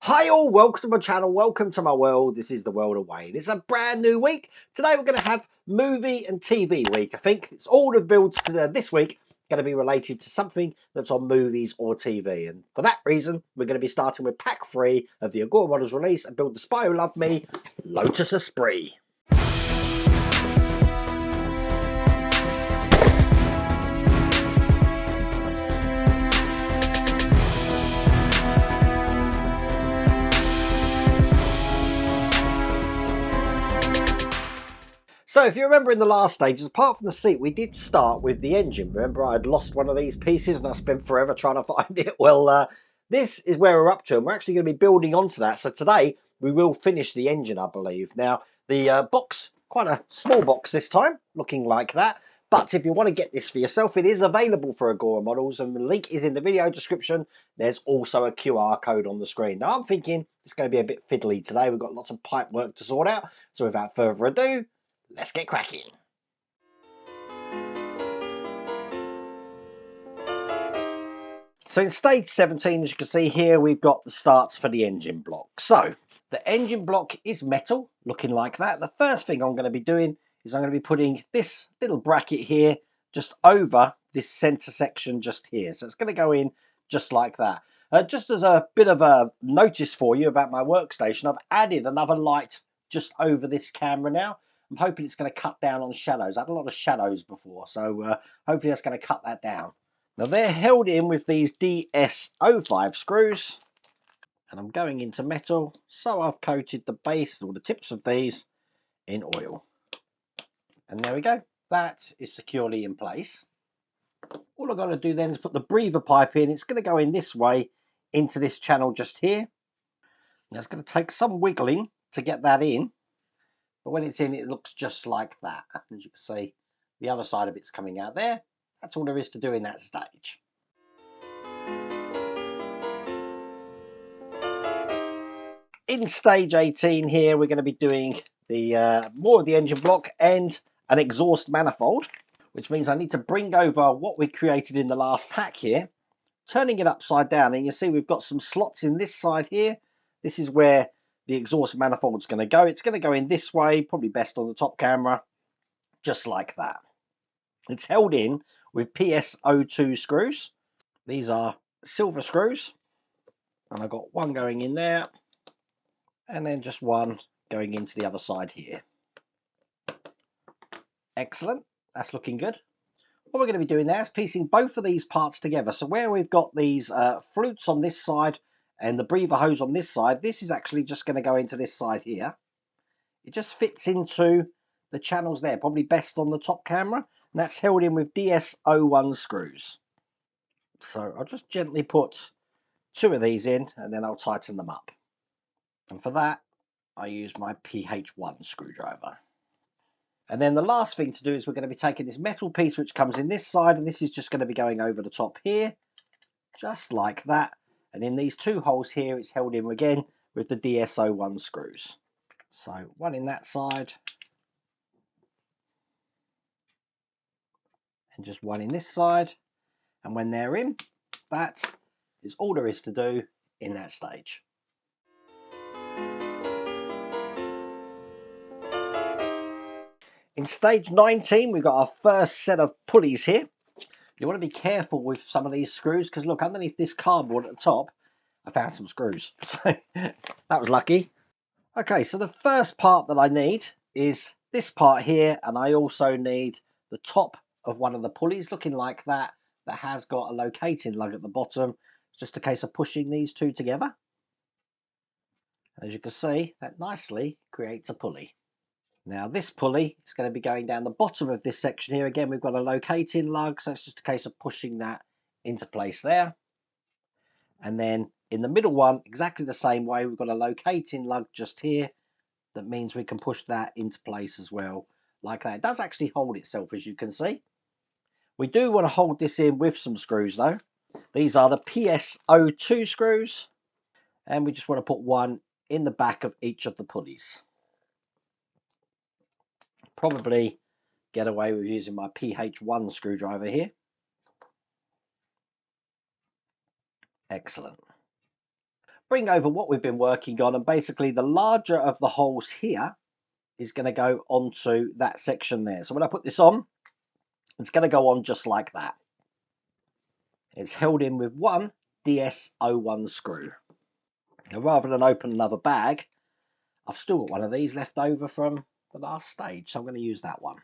Hi all, welcome to my channel, welcome to my world. This is the world of Wayne. It's a brand new week. Today we're going to have movie and TV week. I think it's all the builds this week going to be related to something that's on movies or TV. And for that reason, we're going to be starting with pack 3 of the Agora Models release and Build the Spy Who Loved Me, Lotus Esprit. So if you remember in the last stages, apart from the seat, we did start with the engine. Remember, I had lost one of these pieces and I spent forever trying to find it. Well, this is where we're up to, and we're actually going to be building onto that. So today we will finish the engine, I believe. Now, the box, quite a small box this time, looking like that. But if you want to get this for yourself, it is available for Agora Models, and the link is in the video description. There's also a QR code on the screen. Now, I'm thinking it's going to be a bit fiddly today. We've got lots of pipe work to sort out. So without further ado, let's get cracking. So in stage 17, as you can see here, we've got the starts for the engine block. So the engine block is metal, looking like that. The first thing I'm going to be doing is I'm going to be putting this little bracket here just over this center section just here. So it's going to go in just like that. Just as a bit of a notice for you about my workstation, I've added another light just over this camera now. I'm hoping it's going to cut down on shadows. I had a lot of shadows before, so hopefully that's going to cut that down. Now they're held in with these DS05 screws, and I'm going into metal, so I've coated the base or the tips of these in oil. And there we go. That is securely in place. All I've got to do then is put the breather pipe in. It's going to go in this way into this channel just here. Now it's going to take some wiggling to get that in. But when it's in, it looks just like that. As you can see, the other side of it's coming out there. That's all there is to do in that stage. In stage 18 here, we're going to be doing the more of the engine block and an exhaust manifold, which means I need to bring over what we created in the last pack here, turning it upside down. And you see we've got some slots in this side here. This is where the exhaust manifold is going to go. It's going to go in this way, probably best on the top camera, just like that. It's held in with PS02 screws. These are silver screws, and I've got one going in there, and then just one going into the other side here. Excellent, that's looking good. What we're going to be doing now is piecing both of these parts together. So where we've got these flutes on this side and the breather hose on this side, this is actually just going to go into this side here. It just fits into the channels there, probably best on the top camera, and that's held in with DS01 screws. So I'll just gently put 2 of these in, and then I'll tighten them up. And for that, I use my PH1 screwdriver. And then the last thing to do is we're going to be taking this metal piece which comes in this side, and this is just going to be going over the top here, just like that. And in these 2 holes here, it's held in again with the DS01 screws. So one in that side, and just one in this side. And when they're in, that is all there is to do in that stage. In stage 19, we've got our first set of pulleys here. You want to be careful with some of these screws, because look, underneath this cardboard at the top, I found some screws. So that was lucky. Okay, so the first part that I need is this part here, and I also need the top of one of the pulleys, looking like that has got a locating lug at the bottom. It's just a case of pushing these 2 together. As you can see, that nicely creates a pulley. Now this pulley is going to be going down the bottom of this section here. Again, we've got a locating lug, so it's just a case of pushing that into place there. And then in the middle one, exactly the same way, we've got a locating lug just here. That means we can push that into place as well, like that. It does actually hold itself, as you can see. We do want to hold this in with some screws though. These are the PS02 screws, and we just want to put one in the back of each of the pulleys. Probably get away with using my PH1 screwdriver here. Excellent. bring over what we've been working on, and basically the larger of the holes here is going to go onto that section there. So when I put this on, it's going to go on just like that. It's held in with one DS01 screw. Now, rather than open another bag, I've still got one of these left over from the last stage, so I'm going to use that one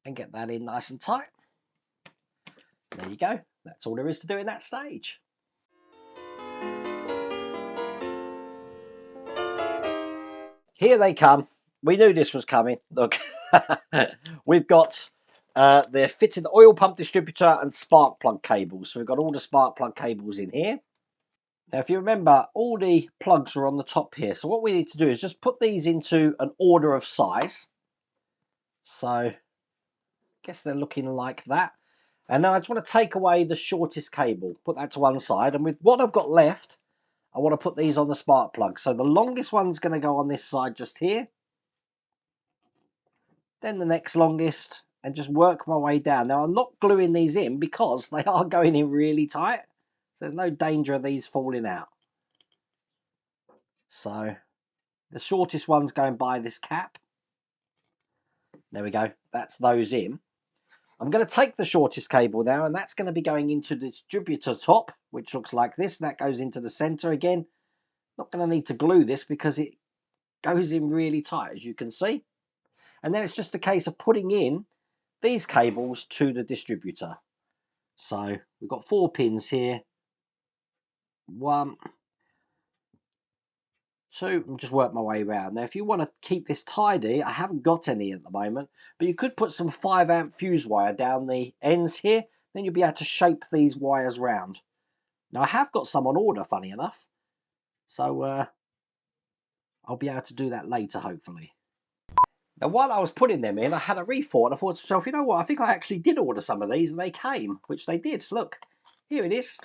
and get that in nice and tight. There you go. That's all there is to do in that stage. Here they come. We knew this was coming. Look, we've got the fitted oil pump distributor and spark plug cables. So we've got all the spark plug cables in here. Now, if you remember, all the plugs are on the top here. So what we need to do is just put these into an order of size. So I guess they're looking like that. And then I just want to take away the shortest cable, put that to one side. And with what I've got left, I want to put these on the spark plug. So the longest one's going to go on this side just here. Then the next longest, and just work my way down. Now, I'm not gluing these in because they are going in really tight. So there's no danger of these falling out. So the shortest one's going by this cap. There we go. That's those in. I'm going to take the shortest cable now, and that's going to be going into the distributor top, which looks like this. That goes into the center again. Not going to need to glue this because it goes in really tight, as you can see. And then it's just a case of putting in these cables to the distributor. So we've got 4 pins here. 1, 2, and just work my way around. Now, if you want to keep this tidy, I haven't got any at the moment, but you could put some 5-amp fuse wire down the ends here. Then you'll be able to shape these wires round. Now, I have got some on order, funny enough. So I'll be able to do that later, hopefully. Now, while I was putting them in, I had a rethought, and I thought to myself, you know what, I think I actually did order some of these, and they came, which they did. Look, here it is.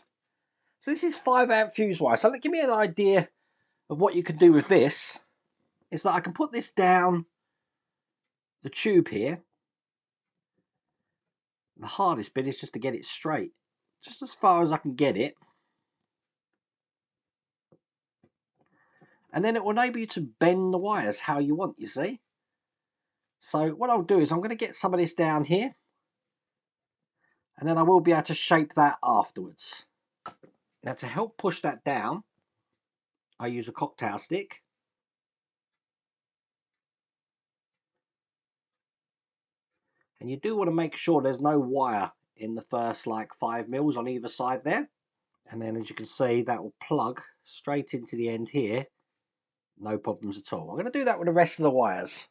So this is 5-amp fuse wire. So give me an idea of what you can do with this. Is that I can put this down the tube here. The hardest bit is just to get it straight, just as far as I can get it. And then it will enable you to bend the wires how you want, you see. So what I'll do is I'm going to get some of this down here, and then I will be able to shape that afterwards. Now, to help push that down, I use a cocktail stick. And you do want to make sure there's no wire in the first like 5 mils on either side there. And then, as you can see, that will plug straight into the end here. No problems at all. I'm going to do that with the rest of the wires.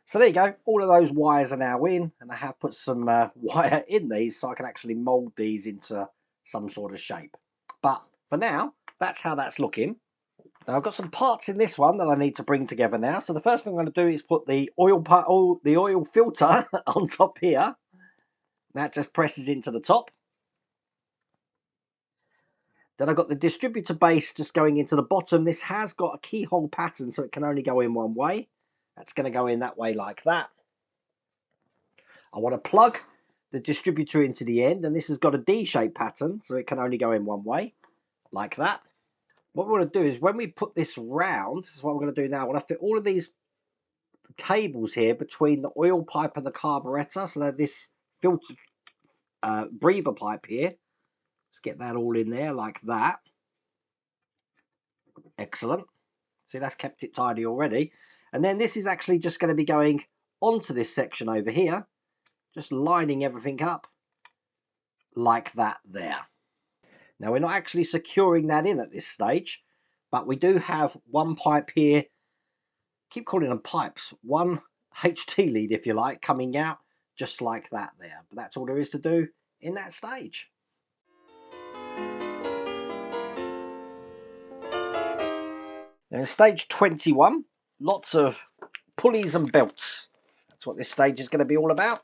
So there you go. All of those wires are now in, and I have put some wire in these so I can actually mould these into some sort of shape. But for now, that's how that's looking. Now, I've got some parts in this one that I need to bring together now. So the first thing I'm going to do is put the oil filter on top here. That just presses into the top. Then I've got the distributor base just going into the bottom. This has got a keyhole pattern, so it can only go in one way. That's going to go in that way like that. I want to plug the distributor into the end, and this has got a D-shaped pattern, so it can only go in one way, like that. What we're going to do is when we put this round, this is what we're going to do now. I want to fit all of these cables here between the oil pipe and the carburetor, so that this filter breather pipe here. Let's get that all in there like that. Excellent. See, that's kept it tidy already. And then this is actually just going to be going onto this section over here, just lining everything up like that there. Now, we're not actually securing that in at this stage, but we do have one pipe here. Keep calling them pipes. One HT lead, if you like, coming out just like that there. But that's all there is to do in that stage. Now, in stage 21, lots of pulleys and belts. That's what this stage is going to be all about.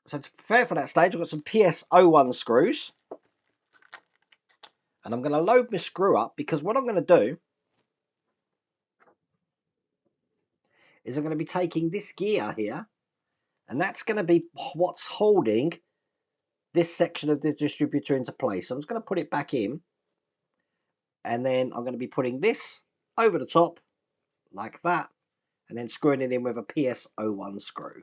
So to prepare for that stage, I've got some PS01 screws. And I'm going to load my screw up, because what I'm going to do is I'm going to be taking this gear here, and that's going to be what's holding this section of the distributor into place. So I'm just going to put it back in, And then I'm going to be putting this over the top like that, and then screwing it in with a PS01 screw.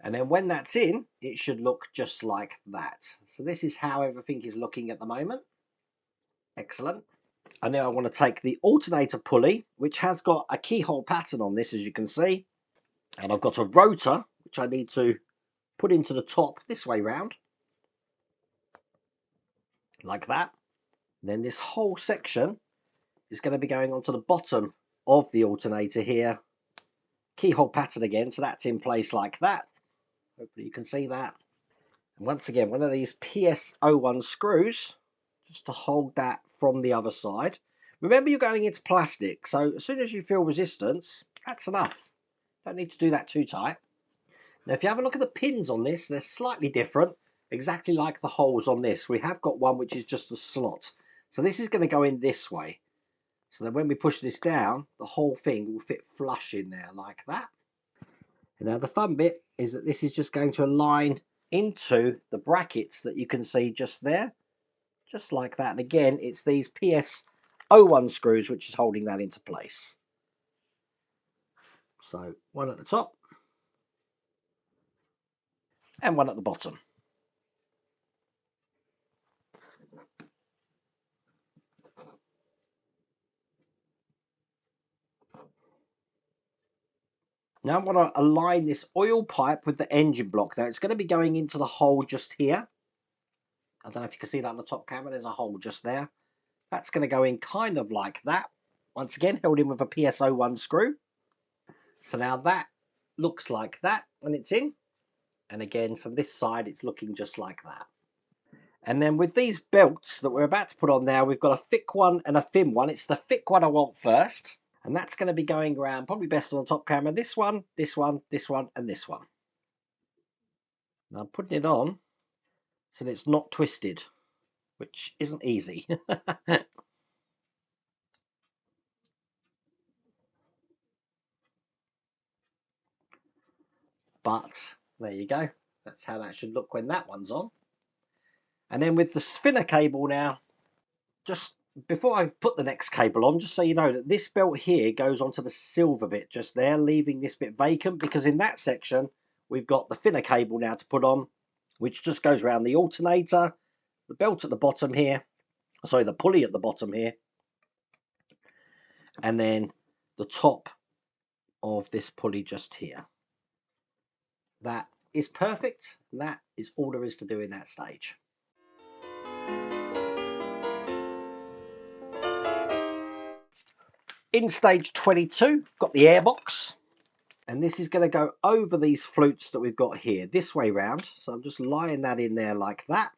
And then when that's in, it should look just like that. So this is how everything is looking at the moment. Excellent. And now I want to take the alternator pulley, which has got a keyhole pattern on this, as you can see. And I've got a rotor, which I need to put into the top this way round. Like that. And then this whole section is going to be going onto the bottom of the alternator here. Keyhole pattern again, so that's in place like that. Hopefully you can see that. And once again, one of these PS01 screws, just to hold that from the other side. Remember, you're going into plastic, so as soon as you feel resistance, that's enough. Don't need to do that too tight. Now, if you have a look at the pins on this, they're slightly different, exactly like the holes on this. We have got one which is just a slot. So this is going to go in this way. So that when we push this down, the whole thing will fit flush in there like that. And now the fun bit is that this is just going to align into the brackets that you can see just there. Just like that. And again, it's these PS01 screws which is holding that into place. So one at the top and one at the bottom. Now I want to align this oil pipe with the engine block there. It's going to be going into the hole just here. I don't know if you can see that on the top camera. There's a hole just there. That's going to go in kind of like that. Once again, held in with a PS01 screw. So now that looks like that when it's in. And again, from this side, it's looking just like that. And then with these belts that we're about to put on now, we've got a thick one and a thin one. It's the thick one I want first. And that's going to be going around, probably best on the top camera, this one, this one, this one, and this one. Now I'm putting it on so that it's not twisted, which isn't easy. But there you go. That's how that should look when that one's on. And then with the spinner cable now, just before I put the next cable on, just so you know that this belt here goes onto the silver bit just there, leaving this bit vacant, because in that section we've got the thinner cable now to put on, which just goes around the alternator, the belt at the bottom here, sorry, the pulley at the bottom here, and then the top of this pulley just here. That is perfect, and that is all there is to do in that stage. In stage 22, got the airbox, and this is going to go over these flutes that we've got here, this way round. So I'm just lying that in there like that.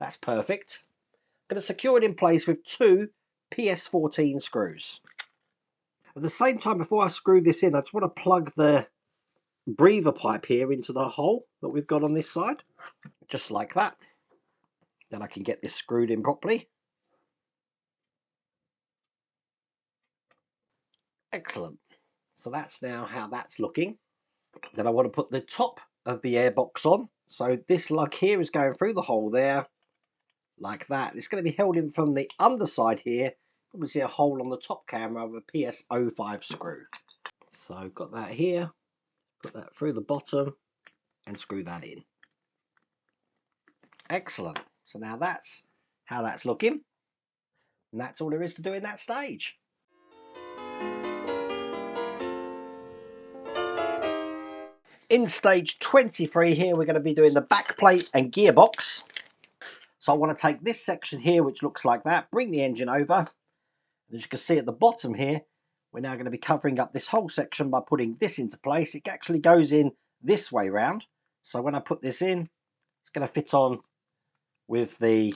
That's perfect. I'm going to secure it in place with two PS14 screws. At the same time, before I screw this in, I just want to plug the breather pipe here into the hole that we've got on this side, just like that. Then I can get this screwed in properly. Excellent. So that's now how that's looking. Then I want to put the top of the airbox on. So this lug here is going through the hole there, like that. It's going to be held in from the underside here. Probably see a hole on the top camera with a PS05 screw. So I've got that here. Put that through the bottom and screw that in. Excellent. So now that's how that's looking. And that's all there is to do in that stage. In stage 23 here, we're going to be doing the backplate and gearbox. So I want to take this section here, which looks like that, bring the engine over. As you can see at the bottom here, we're now going to be covering up this whole section by putting this into place. It actually goes in this way round. So when I put this in, it's going to fit on with the,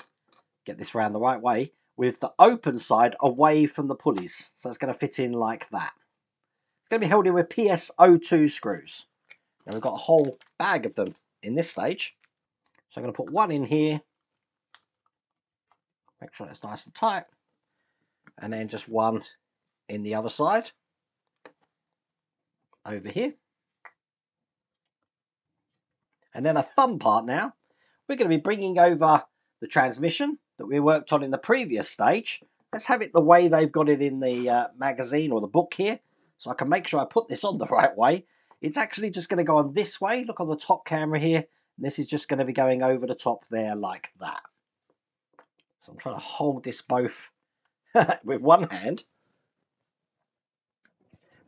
get this round the right way, with the open side away from the pulleys. So it's going to fit in like that. It's going to be held in with PS02 screws. Now we've got a whole bag of them in this stage. So I'm going to put one in here. Make sure it's nice and tight. And then just one in the other side. Over here. And then a fun part now. we're going to be bringing over the transmission that we worked on in the previous stage. Let's have it the way they've got it in the magazine or the book here, so I can make sure I put this on the right way. It's actually just going to go on this way. Look on the top camera here. This is just going to be going over the top there like that. So I'm trying to hold this both with one hand,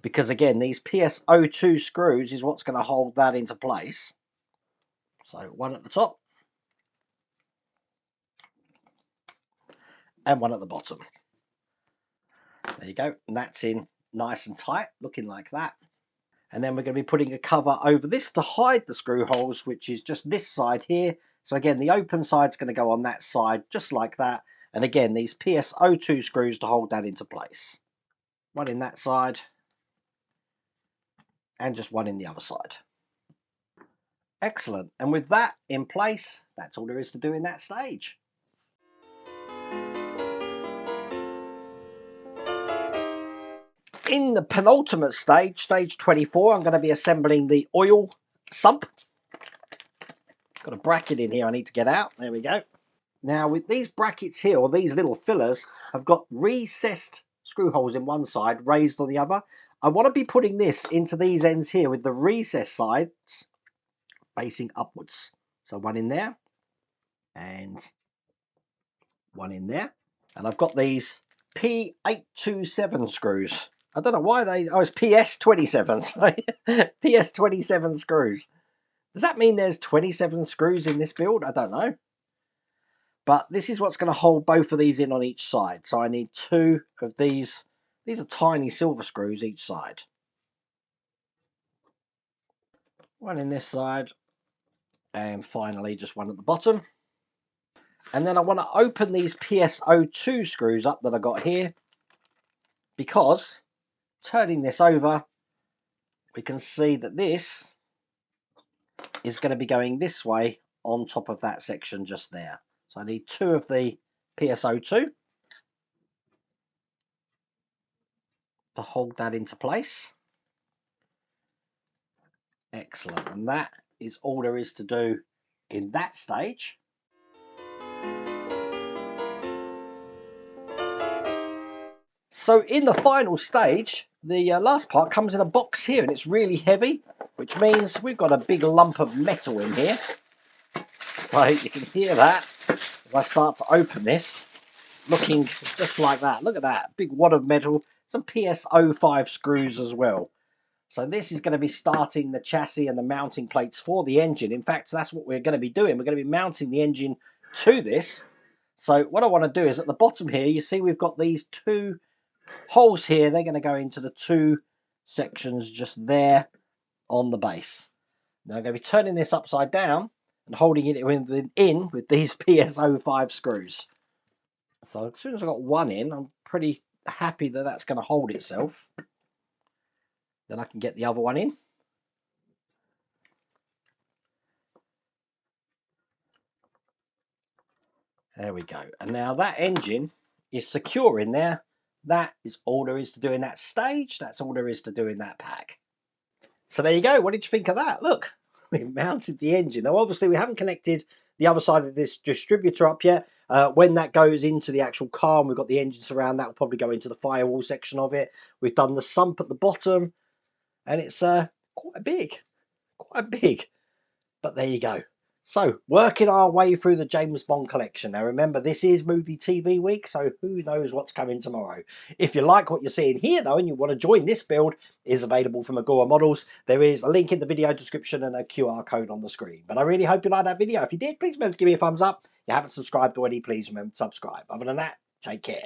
because again, these PS02 screws is what's going to hold that into place. So one at the top and one at the bottom. There you go, and that's in nice and tight, looking like that. And then we're going to be putting a cover over this to hide the screw holes, which is just this side here. So again, the open side's going to go on that side, just like that. And again, these PS02 screws to hold that into place. One in that side, and just one in the other side. Excellent. And with that in place, that's all there is to do in that stage. In the penultimate stage, stage 24, I'm going to be assembling the oil sump. Got a bracket in here I need to get out. There we go. Now with these brackets here, or these little fillers, I've got recessed screw holes in one side, raised on the other. I want to be putting this into these ends here with the recessed sides facing upwards. So one in there and one in there. And I've got these P827 screws. I don't know why they... Oh, it's PS27. PS27 screws. Does that mean there's 27 screws in this build? I don't know. But this is what's going to hold both of these in on each side. So I need two of these. These are tiny silver screws each side. One in this side. And finally just one at the bottom. And then I want to open these PS02 screws up that I got here. Because turning this over, we can see that this is going to be going this way on top of that section just there. So I need two of the PSO2 to hold that into place. Excellent. And that is all there is to do in that stage. So in the final stage, the last part comes in a box here, and it's really heavy, which means we've got a big lump of metal in here. So you can hear that as I start to open this, looking just like that. Look at that, big wad of metal, some PS05 screws as well. So this is going to be starting the chassis and the mounting plates for the engine. In fact, that's what we're going to be doing. We're going to be mounting the engine to this. So what I want to do is at the bottom here, you see we've got these two holes here. They're going to go into the two sections just there on the base. Now I'm going to be turning this upside down and holding it in with these PS05 screws. So as soon as I got one in, I'm pretty happy that that's going to hold itself. Then I can get the other one in. There we go. And now that engine is secure in there. That is all there is to do in that stage. That's all there is to do in that pack. So there you go. What did you think of that? Look, we've mounted the engine. Now, obviously, we haven't connected the other side of this distributor up yet. When that goes into the actual car and we've got the engine surround, that will probably go into the firewall section of it. We've done the sump at the bottom, and it's quite big. Quite big. But there you go. So, working our way through the James Bond collection. Now, remember, this is movie TV week, so who knows what's coming tomorrow. If you like what you're seeing here, though, and you want to join this build, it is available from Agora Models. There is a link in the video description and a QR code on the screen. But I really hope you liked that video. If you did, please remember to give me a thumbs up. If you haven't subscribed already, please remember to subscribe. Other than that, take care.